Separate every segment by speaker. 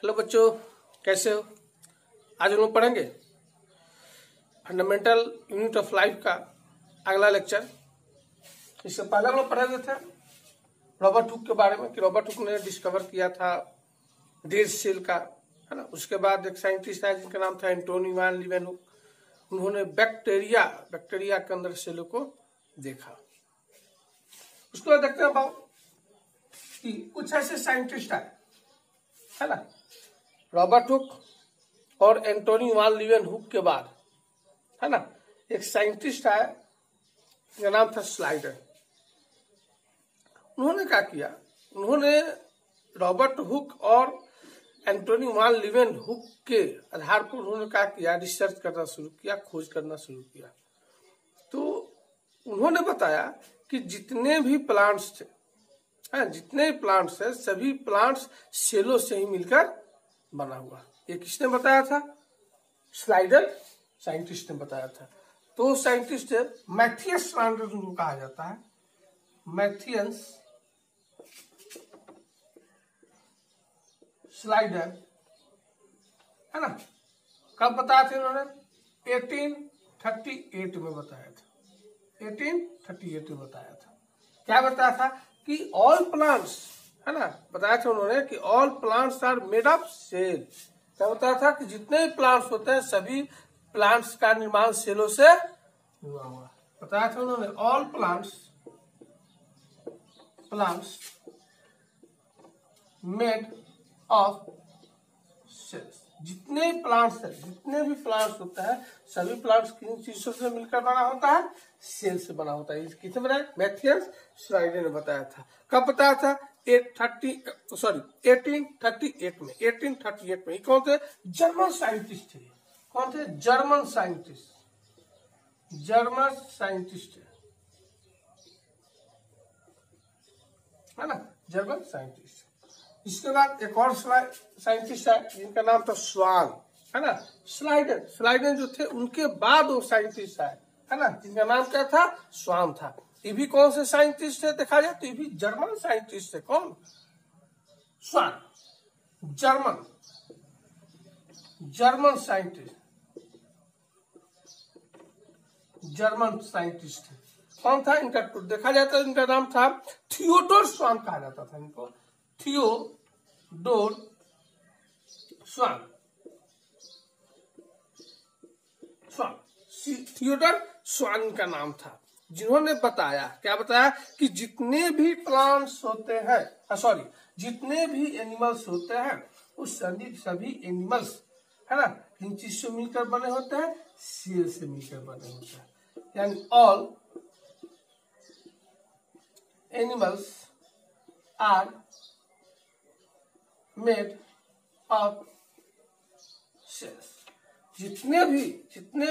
Speaker 1: Hello बच्चों, कैसे हो? आज हम लोग पढ़ेंगे फंडामेंटल यूनिट ऑफ लाइफ का अगला लेक्चर। इससे पहले हम लोग पढ़े हुए थे रॉबर्ट हुक के बारे में कि रॉबर्ट हुक ने डिस्कवर किया था डेड सेल का, है ना। उसके बाद एक साइंटिस्ट है जिनका नाम था एंटोनी वैन लीवेनहुक। उन्होंने बैक्टीरिया के अंदर सेलों को देखा। उसके बाद देखते हैं बाबू कि कुछ ऐसे साइंटिस्ट है ना, रॉबर्ट हुक और एंटोनी वैन लीवेनहुक के बाद, है ना, एक साइंटिस्ट है जिसका नाम था स्लाइडर। उन्होंने क्या किया, उन्होंने रॉबर्ट हुक और एंटोनी वैन लीवेनहुक के आधार पर उन्होंने क्या किया, रिसर्च करना शुरू किया, खोज करना शुरू किया। तो उन्होंने बताया कि जितने भी प्लांट्स थे, जितने प्लांट्स है, सभी प्लांट्स सेलों से ही मिलकर बना हुआ। ये किसने बताया था? स्लाइडर साइंटिस्ट ने बताया था। तो साइंटिस्ट मैथियस स्लाइडर को कहा जाता है, मैथियस स्लाइडर, है ना। कब बताया था इन्होंने? 1838 में बताया था। 1838 में बताया था। क्या बताया था? कि ऑल प्लांट्स, है ना, बताया था उन्होंने कि all plants are made of cell. क्या बताया था? कि जितने भी प्लांट्स होते हैं सभी प्लांट्स का निर्माण सेलों से हुआ हुआ। बताया था उन्होंने all plants made of cells. जितने प्लांट्स है, जितने भी प्लांट्स होता है, सभी प्लांट्स किन चीजों से मिलकर बना होता है? सेल से बना होता है। किसने बनाया? मैथियस स्लाइडर ने बताया था। कब बताया था? 1838 में। 1838 में। कौन थे? जर्मन साइंटिस्ट थे। कौन थे? जर्मन साइंटिस्ट है ना, जर्मन साइंटिस्ट। इसके बाद एक और साइंटिस्ट है जिनका नाम था स्वान, है ना। स्लाइडर जो थे उनके बाद वो साइंटिस्ट है ना, जिनका नाम क्या था? स्वान था। ये भी कौन से साइंटिस्ट है? देखा जाए तो ये भी जर्मन साइंटिस्ट है। कौन? स्वान, जर्मन साइंटिस्ट है। कौन था इनका? देखा जाता है इनका नाम था थियोडोर स्वान कहा जाता था इनको, थियोडोर स्वान। थियोडोर स्वान का नाम था, जिन्होंने बताया, क्या बताया? कि जितने भी प्लांट्स होते हैं, जितने भी एनिमल्स होते हैं, उस सभी एनिमल्स, है ना, किन चीज से मिलकर बने होते हैं? सेल से मिलकर बने होते हैं। यानी all animals are made of cells. जितने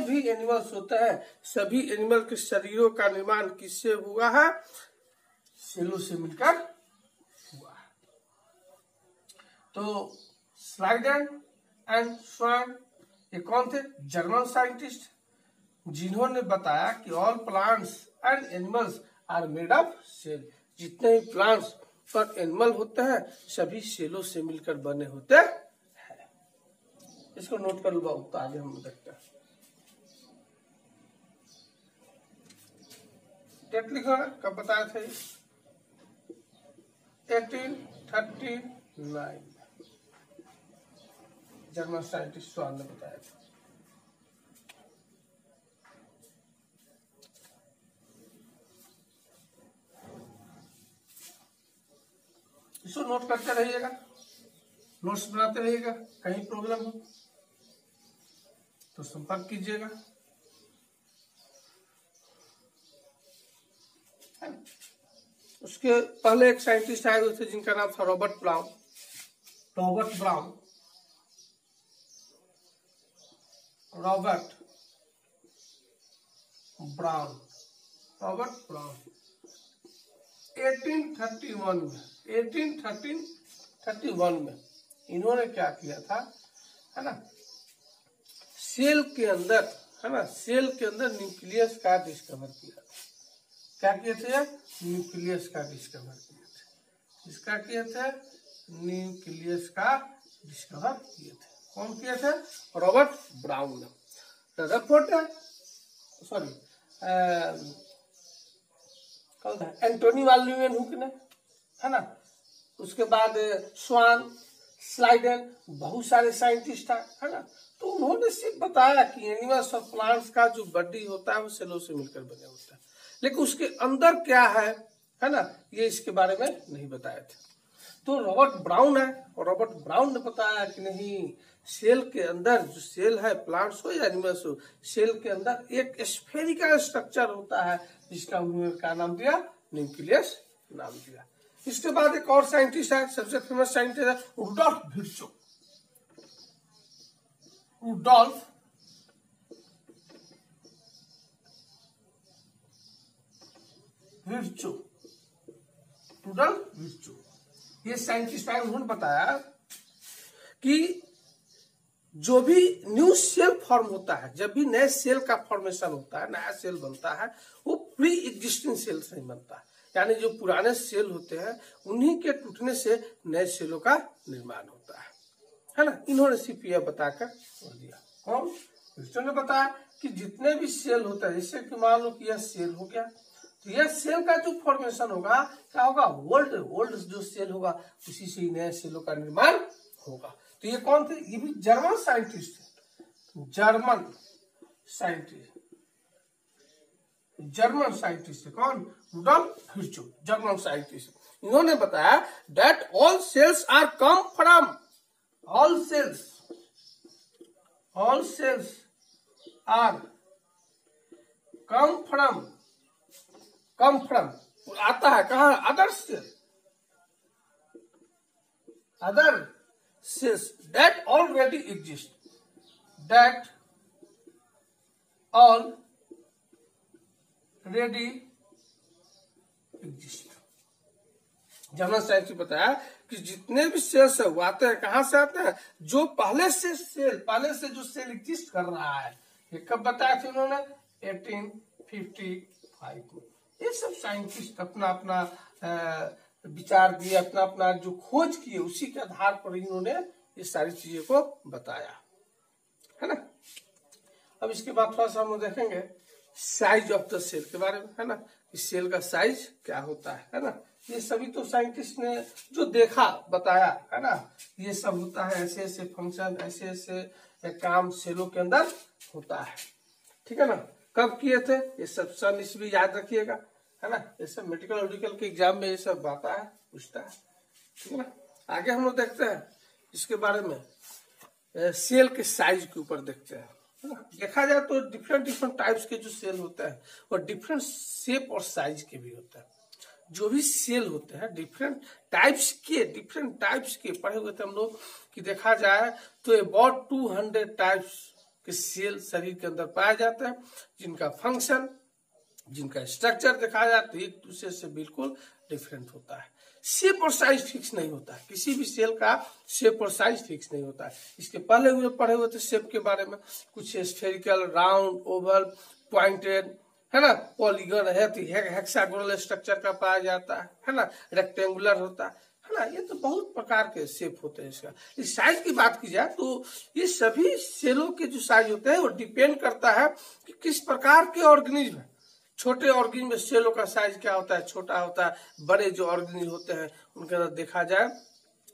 Speaker 1: भी एनिमल्स होते हैं, सभी एनिमल के शरीरों का निर्माण किससे हुआ है? सेलों से मिलकर हुआ है। तो स्लाइडर एंड स्वान ये कौन थे? जर्मन साइंटिस्ट, जिन्होंने बताया कि all plants and animals are made of cell. जितने भी प्लांट्स और एनिमल होते हैं सभी सेलों से मिलकर बने होते हैं। इसको नोट कर लो बाबू, तो आगे हम देखते हैं। डेट लिखो, कब बताया था? 1839 जर्मन साइंटिस्ट स्वान ने बताया था। इसको नोट करते रहिएगा, नोट्स बनाते रहिएगा। कहीं प्रॉब्लम हो तो संपर्क कीजिएगा। उसके पहले एक साइंटिस्ट आए हुए थे जिनका नाम था रॉबर्ट ब्राउन। रॉबर्ट ब्राउन 1831 में इन्होंने क्या किया था, है ना, सेल के अंदर, है ना, सेल के अंदर न्यूक्लियस का डिस्कवर किया। क्या किए थे? न्यूक्लियस का डिस्कवर किए थे। किसका किए थे? न्यूक्लियस का डिस्कवर किए थे। कौन किए थे? रॉबर्ट ब्राउन ने। रदरफोर्ड सॉरी कौन था? एंटोनी वान लीeuwenhoek ने, है ना। उसके बाद स्वान, स्लाइडन, बहुत सारे साइंटिस्ट है ना। तो उन्होंने सिर्फ बताया कि एनिमल्स और प्लांट्स का जो बॉडी होता है वो सेलों से मिलकर बने होता है, लेकिन उसके अंदर क्या है ना, ये इसके बारे में नहीं बताए थे। तो रॉबर्ट ब्राउन है, और रॉबर्ट ब्राउन ने बताया कि नहीं, सेल के अंदर जो सेल है, प्लांट्स हो या एनिमल्स हो, सेल के अंदर एक स्फेरिकल स्ट्रक्चर होता है जिसका उन्होंने क्या नाम दिया? न्यूक्लियस नाम दिया। इसके बाद एक और साइंटिस्ट है, सबसे फेमस साइंटिस्ट है Rudolf Virchow. Rudolf Virchow, Rudolf Virchow, ये साइंटिस्ट है। उन्होंने बताया कि जो भी न्यू सेल फॉर्म होता है, जब भी नए सेल का फॉर्मेशन होता है, नया सेल बनता है, वो प्री एग्जिस्टिंग सेल से नहीं बनता है। यानी जो पुराने सेल होते हैं उन्हीं के टूटने से नए सेलों का निर्माण होता है ना। इन्होंने सिर्फ यह बताकर दिया। कौन? विर्चो ने बताया कि जितने भी सेल होते हैं, जैसे कि मान लो कि यह सेल हो गया, तो यह सेल का जो फॉर्मेशन होगा क्या होगा? ओल्ड जो सेल होगा उसी से नए सेलों का निर्माण होगा। तो ये कौन थे? ये भी जर्मन साइंटिस्ट थे, जर्मन साइंटिस्ट है। कौन? Rudolf Virchow, German scientist. इन्होंने बताया that all cells are come from, all cells are come from आता है कहा? Other cells that already exist, that already exist. German scientist बताया कि जितने भी सेल्स है वो आते हैं, कहां से आते हैं? जो पहले से जो सेल एग्जिस्ट कर रहा है। ये कब बताया था उन्होंने? 1855 में। ये सब साइंटिस्ट अपना अपना विचार दिए, अपना अपना जो खोज किए, उसी के आधार पर इन्होंने ये सारी चीजों को बताया, है ना। अब इसके बाद थोड़ा सा हम देखेंगे साइज ऑफ द सेल के बारे में, है ना, कि सेल का साइज क्या होता है ना। ये सभी तो साइंटिस्ट ने जो देखा बताया, है ना। ये सब होता है, ऐसे ऐसे फंक्शन, ऐसे ऐसे काम सेलों के अंदर होता है, ठीक है ना। कब किए थे ये सब? सन ईस्वी याद रखिएगा, है ना। ये सब मेडिकल के एग्जाम में ये सब आता है, पूछता है, ठीक है ना। आगे हम लोग देखते हैं इसके बारे में, सेल के साइज के ऊपर देखते हैं। देखा जाए तो डिफरेंट टाइप्स के जो सेल होते हैं और डिफरेंट शेप और साइज के भी होते हैं। जो भी सेल होते हैं डिफरेंट टाइप्स के पढ़े हुए थे हम लोग, कि देखा जाए तो अबाउट 200 टाइप्स के सेल शरीर के अंदर पाए जाते हैं, जिनका फंक्शन, जिनका स्ट्रक्चर देखा जाए तो एक दूसरे से बिल्कुल डिफरेंट होता है। शेप और साइज फिक्स नहीं होता है, किसी भी सेल का शेप और साइज फिक्स नहीं होता है। इसके पहले हुए पढ़े हुए थे शेप के बारे में, कुछ स्फेरिकल, राउंड, ओवल, पॉइंटेड, है ना, पॉलीगन है, तो हेक्सागोनल स्ट्रक्चर का पाया जाता है ना, रेक्टेंगुलर होता है ना। ये तो बहुत प्रकार के शेप होते हैं। इसका इस साइज की बात की जाए तो ये सभी सेलों के जो साइज होते हैं वो डिपेंड करता है कि किस प्रकार के ऑर्गेनिज्म है। छोटे ऑर्गेनिज्म में सेलों का साइज क्या होता है? छोटा होता है। बड़े जो ऑर्गेनिज्म होते हैं उनके अंदर देखा जाए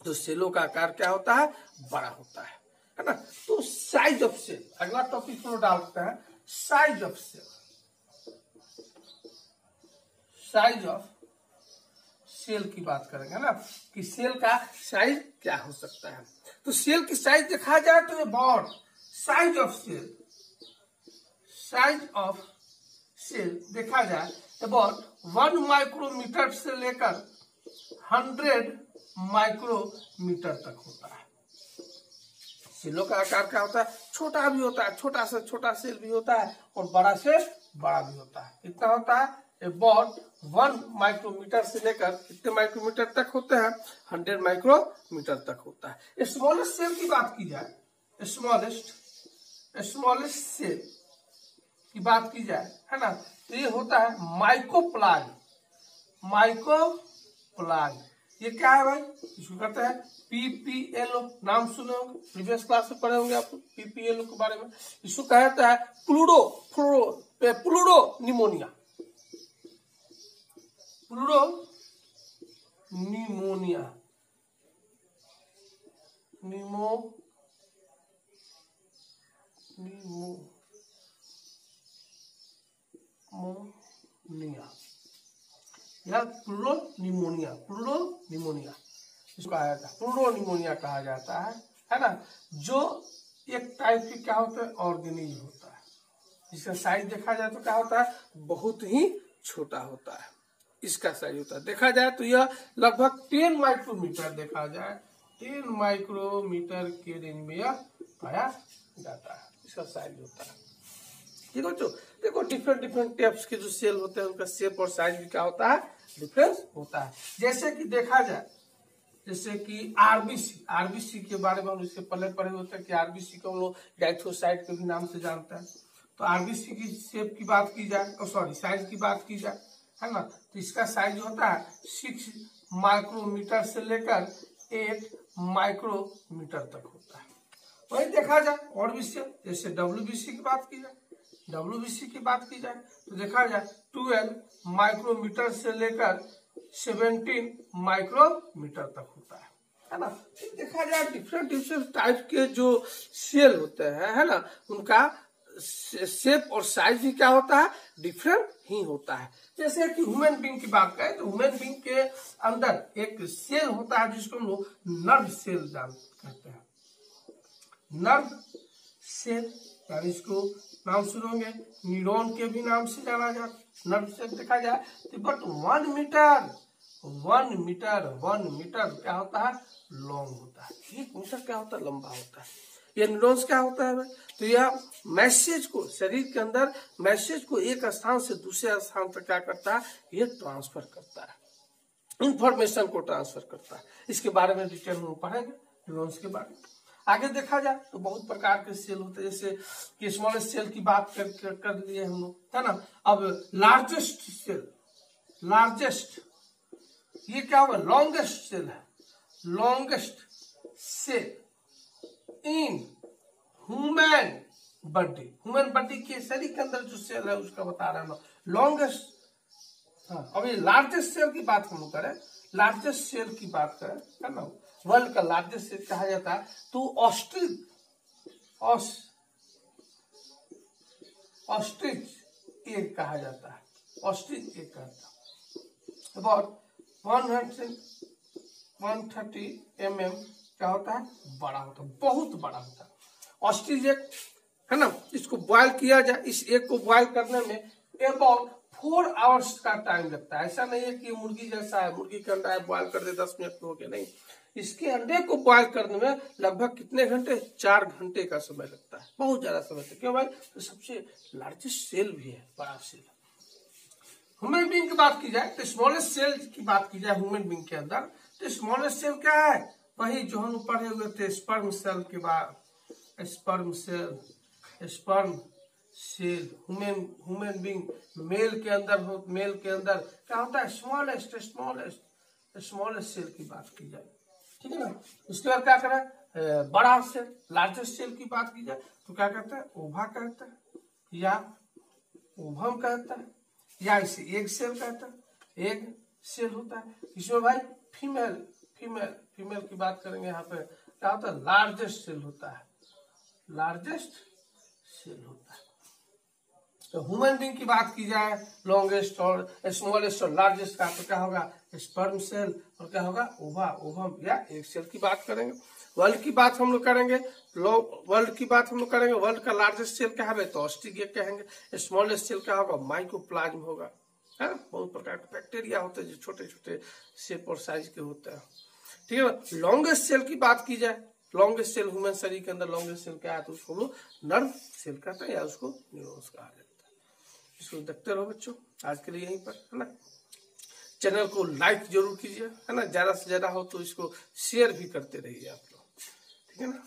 Speaker 1: तो सेलों का आकार क्या होता है? बड़ा होता है ना। तो साइज ऑफ सेल, अगला टॉपिक को डालते हैं, size of cell. Size of cell की बात करेंगे ना, कि सेल का साइज क्या हो सकता है। तो सेल की साइज देखा जाए तो अबाउट साइज ऑफ सेल देखा जाए अबाउट 1 माइक्रोमीटर से लेकर 100 माइक्रोमीटर तक होता है। सेलों का आकार क्या होता है? छोटा भी होता है, छोटा से छोटा सेल भी होता है और बड़ा से बड़ा भी होता है। कितना होता है? अबाउट 1 माइक्रोमीटर से लेकर कितने माइक्रोमीटर तक होते हैं? 100 माइक्रोमीटर तक होता है। स्मॉलेस्ट सेल की बात की जाए, स्मॉलेस्ट सेल की बात की जाए, है ना, तो ये होता है माइकोप्लाज्म। ये क्या है भाई, इसको कहते हैं PPLO, नाम सुने होंगे, प्रीवियस क्लास में पढ़े होंगे आप PPLO के बारे में। इसको कहता है प्लूरोनिमोनिया, प्लूरोनिमोनिया, या प्लूरोनिमोनिया, प्लूरोनिमोनिया इसको कहा जाता है, प्लूरोनिमोनिया कहा जाता है ना, जो एक टाइप की क्या होता है, ऑर्गेनिज्म होता है, जिसका साइज देखा जाए तो क्या होता है, बहुत ही छोटा होता है, इसका साइज होता है। देखा जाए तो यह लगभग 10 माइक्रोमीटर, देखा जाए 10 माइक्रोमीटर के रेंज में यह पाया जाता है, इसका साइज होता है। ठीक है बच्चों, देखो डिफरेंट टाइप्स के जो सेल होते हैं उनका शेप और साइज भी क्या होता है, डिफरेंस होता है। जैसे कि देखा जाए, जैसे कि आरबीसी के बारे में हम इसके पहले पढ़े होते हैं कि आरबीसी को हम लोग डाइथोसाइट के भी नाम से जानते हैं। तो आरबीसी की शेप की बात की जाए, साइज की बात की जाए, है ना, तो इसका साइज होता है 6 माइक्रोमीटर से लेकर 8 माइक्रोमीटर तक होता है। वही देखा जाए और भी सेल, जैसे डब्ल्यूबीसी की बात की जाए, तो देखा जाए 12 माइक्रोमीटर से लेकर 17 माइक्रोमीटर तक होता है ना। देखा जाए डिफरेंट टाइप के जो सेल होते हैं, है ना, उनका शेप और साइज भी क्या होता है, डिफरेंट ही होता है। जैसे कि ह्यूमन बीइंग की बात करें तो ह्यूमन बीइंग के अंदर एक सेल होता है जिसको हम लोग नर्व सेल कहते हैं, नर्व सेल, यानी इसको नाम सुनोगे न्यूरॉन के भी नाम से जाना जाता है। नर्व सेल देखा जाए तो बट 1 मीटर क्या होता है, लॉन्ग होता है, 1 मीटर क्या होता है, लंबा होता है। ये न्यूरॉन्स क्या होता है, तो यह मैसेज को, शरीर के अंदर मैसेज को एक स्थान से दूसरे स्थान तक क्या करता है, ये ट्रांसफर करता है, इंफॉर्मेशन को ट्रांसफर करता है। इसके बारे में डिटेल में पढ़ेंगे न्यूरॉन्स के बारे में। आगे देखा जाए तो बहुत प्रकार के सेल होते हैं, जैसे कि स्मॉलेस्ट सेल की बात कर लिए हम लोग, है ना। अब लार्जेस्ट सेल, ये क्या होगा, लॉन्गेस्ट सेल है, longest cell in human body के शरीर के अंदर जो सेल है उसका बता रहा हूँ, लॉन्गेस्ट। हाँ, अब ये लार्जेस्ट सेल की बात हम लोग करें, लार्जेस्ट सेल की बात करें, है ना, वर्ल्ड का लार्जेस्ट सेल कहा जाता है तो ऑस्ट्रिच एग कहा जाता है, ऑस्ट्रिच एग कहता है। अबाउट 130 mm क्या होता है, बड़ा होता है, बहुत बड़ा होता है ऑस्ट्रिच एग, है ना। इसको बॉयल किया जाए, इस एग को बॉयल करने में अबाउट 4 आवर्स का टाइम लगता है। ऐसा नहीं है कि मुर्गी जैसा है, मुर्गी का अंडा है बॉयल कर दे 10 मिनट में हो गया, नहीं, इसके अंडे को बॉयल करने में लगभग कितने घंटे, 4 घंटे का समय लगता है, बहुत ज्यादा समय लगता है। क्यों भाई, तो सबसे लार्जेस्ट सेल भी है, बड़ा सेल। ह्यूमन बीइंग की बात की जाए तो स्मॉलेस्ट सेल की बात की जाए ह्यूमन बीइंग के अंदर, तो स्मॉलेस्ट सेल क्या है, वही जो हम पढ़े हुए थे स्पर्म सेल के बाद, sperm cell human being male के अंदर क्या होता है, स्मॉलेस्ट सेल की बात की जाए, ठीक है ना। उसके बाद क्या करें, बड़ा सेल, लार्जेस्ट सेल की बात की जाए तो क्या कहते हैं, ओवा कहता है, या ओवम कहता है, या इसे एग सेल कहता है, एग सेल होता है। इसमें भाई फीमेल की बात करेंगे, यहाँ पे क्या होता है, लार्जेस्ट सेल होता है, लार्जेस्ट सेल होता है। तो ह्यूमन बीइंग की बात की जाए, लॉन्गेस्ट और स्मॉलेस्ट और लार्जेस्ट का, तो क्या होगा, स्पर्म सेल, और क्या होगा, ओवम या एग सेल की बात करेंगे। वर्ल्ड की बात हम लोग करेंगे, वर्ल्ड का लार्जेस्ट सेल क्या है, तो ऑस्ट्रिच एग कहेंगे। स्मॉलेस्ट सेल क्या होगा, माइक्रोप्लाज्म होगा, है ना। बहुत प्रकार के बैक्टीरिया होते हैं जो छोटे छोटे शेप और साइज के होते हैं, ठीक है ना। लॉन्गेस्ट सेल की बात की जाए, लॉन्गेस्ट सेल ह्यूमन शरीर के अंदर लॉन्गेस्ट सेल क्या है, तो उसको लोग नर्व सेल कहते हैं या उसको न्यूरॉन्स कहा जाता है। इसको देखते रहो बच्चों, आज के लिए यहीं पर, है ना। चैनल को लाइक जरूर कीजिए, है ना, ज्यादा से ज्यादा हो तो इसको शेयर भी करते रहिए आप लोग, ठीक है ना।